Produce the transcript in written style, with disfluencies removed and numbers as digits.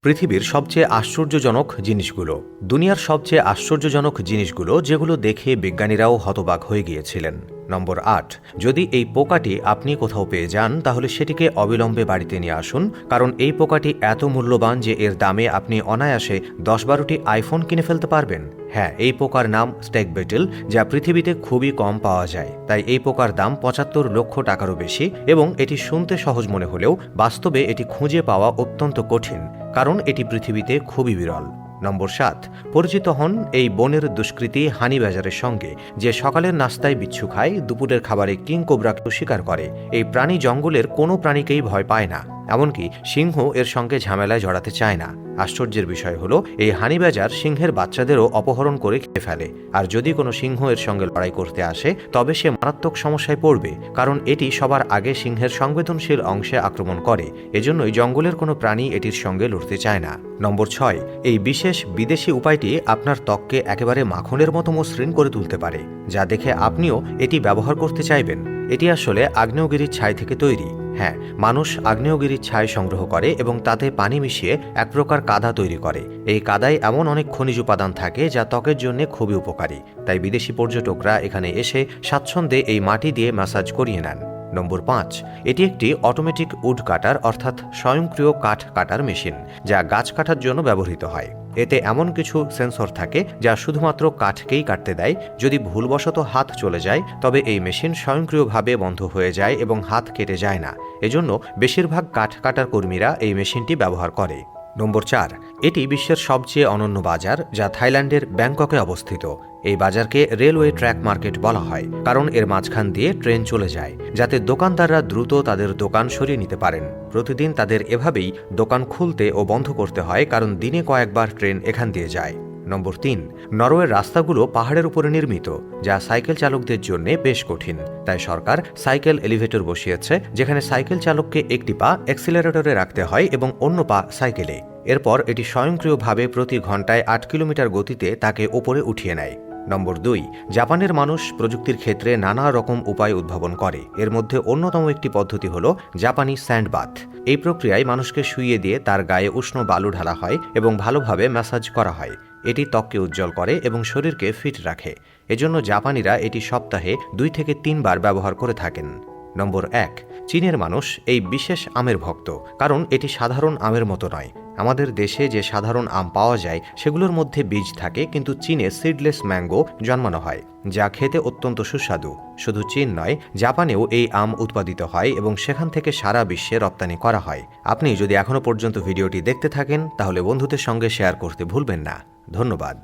পৃথিবীর সবচেয়ে আশ্চর্যজনক জিনিসগুলো। দুনিয়ার সবচেয়ে আশ্চর্যজনক জিনিসগুলো যেগুলো দেখে বিজ্ঞানীরাও হতবাক হয়ে গিয়েছিলেন। নম্বর ৮। যদি এই পোকাটি আপনি কোথাও পেয়ে যান তাহলে সেটিকে অবিলম্বে বাড়িতে নিয়ে আসুন, কারণ এই পোকাটি এত মূল্যবান যে এর দামে আপনি অনায়াসে ১০-১২টি আইফোন কিনে ফেলতে পারবেন। হ্যাঁ, এই পোকার নাম স্নেক বিটল, যা পৃথিবীতে খুবই কম পাওয়া যায়। তাই এই পোকার দাম ৭৫ লক্ষ টাকারও বেশি এবং এটি শুনতে সহজ মনে হলেও বাস্তবে এটি খুঁজে পাওয়া অত্যন্ত কঠিন, কারণ এটি পৃথিবীতে খুবই বিরল। নম্বর ৭। পরিচিত হন এই বনের দুষ্কৃতী হানি ব্যাজারের সঙ্গে, যে সকালের নাস্তায় বিচ্ছু খায়, দুপুরের খাবারে কিং কোবরাকে শিকার করে। এই প্রাণী জঙ্গলের কোনো প্রাণীকেই ভয় পায় না, এমনকি সিংহ এর সঙ্গে ঝামেলায় জড়াতে চায় না। আশ্চর্যের বিষয় হলো এই হানি ব্যাজার সিংহের বাচ্চাদেরও অপহরণ করে খেয়ে ফেলে, আর যদি কোনো সিংহ এর সঙ্গে লড়াই করতে আসে তবে সে মারাত্মক সমস্যায় পড়বে, কারণ এটি সবার আগে সিংহের সংবেদনশীল অংশে আক্রমণ করে। এজন্যই জঙ্গলের কোনো প্রাণী এটির সঙ্গে লড়তে চায় না। নম্বর ৬। এই বিশেষ বিদেশি উপায়টি আপনার ত্বককে একেবারে মাখনের মতো মসৃণ করে তুলতে পারে, যা দেখে আপনিও এটি ব্যবহার করতে চাইবেন। এটি আসলে আগ্নেয়গিরির ছাই থেকে তৈরি। হ্যাঁ, মানুষ আগ্নেয়গিরির ছাই সংগ্রহ করে এবং তাতে পানি মিশিয়ে এক প্রকার কাদা তৈরি করে। এই কাদায় এমন অনেক খনিজ উপাদান থাকে যা ত্বকের জন্য খুবই উপকারী। তাই বিদেশি পর্যটকরা এখানে এসে স্বাচ্ছন্দ্যে এই মাটি দিয়ে ম্যাসাজ করিয়ে নেন। নম্বর ৫। এটি একটি অটোমেটিক উড কাটার, অর্থাৎ স্বয়ংক্রিয় কাঠ কাটার মেশিন, যা গাছ কাটার জন্য ব্যবহৃত হয়। এতে এমন কিছু সেন্সর থাকে যা শুধুমাত্র কাঠকেই কাটতে দেয়। যদি ভুলবশত হাত চলে যায় তবে এই মেশিন স্বয়ংক্রিয়ভাবে বন্ধ হয়ে যায় এবং হাত কেটে যায় না। এজন্য বেশিরভাগ কাঠ কাটার কর্মীরা এই মেশিনটি ব্যবহার করে। নম্বর ৪। এটি বিশ্বের সবচেয়ে অনন্য বাজার, যা থাইল্যান্ডের ব্যাংককে অবস্থিত। এই বাজারকে রেলওয়ে ট্র্যাক মার্কেট বলা হয়, কারণ এর মাঝখান দিয়ে ট্রেন চলে যায়, যাতে দোকানদাররা দ্রুত তাদের দোকান সরিয়ে নিতে পারেন। প্রতিদিন তাদের এভাবেই দোকান খুলতে ও বন্ধ করতে হয়, কারণ দিনে কয়েকবার ট্রেন এখান দিয়ে যায়। নম্বর ৩। নরওয়ের রাস্তাগুলো পাহাড়ের উপরে নির্মিত, যা সাইকেল চালকদের জন্য বেশ কঠিন। তাই সরকার সাইকেল এলিভেটর বসিয়েছে, যেখানে সাইকেল চালককে একটি পা অ্যাক্সিলারেটরে রাখতে হয় এবং অন্য পা সাইকেলে। এরপর এটি স্বয়ংক্রিয়ভাবে প্রতি ঘন্টায় ৮ কিলোমিটার গতিতে তাকে ওপরে উঠিয়ে নেয়। নম্বর ২। জাপানের মানুষ প্রযুক্তির ক্ষেত্রে নানা রকম উপায় উদ্ভাবন করে। এর মধ্যে অন্যতম একটি পদ্ধতি হল জাপানি স্যান্ড বাথ। এই প্রক্রিয়ায় মানুষকে শুইয়ে দিয়ে তার গায়ে উষ্ণ বালু ঢালা হয় এবং ভালোভাবে ম্যাসাজ করা হয়। এটি ত্বককে উজ্জ্বল করে এবং শরীরকে ফিট রাখে। এজন্য জাপানিরা এটি সপ্তাহে ২ থেকে ৩ বার ব্যবহার করে থাকেন। নম্বর ১। চীনের মানুষ এই বিশেষ আমের ভক্ত, কারণ এটি সাধারণ আমের মতো নয়। আমাদের দেশে যে সাধারণ আম পাওয়া যায় সেগুলোর মধ্যে বীজ থাকে, কিন্তু চীনে সিডলেস ম্যাঙ্গো জন্মানো হয়, যা খেতে অত্যন্ত সুস্বাদু। শুধু চীন নয়, জাপানেও এই আম উৎপাদিত হয় এবং সেখান থেকে সারা বিশ্বে রপ্তানি করা হয়। আপনি যদি এখনও পর্যন্ত ভিডিওটি দেখতে থাকেন তাহলে বন্ধুদের সঙ্গে শেয়ার করতে ভুলবেন না। ধন্যবাদ।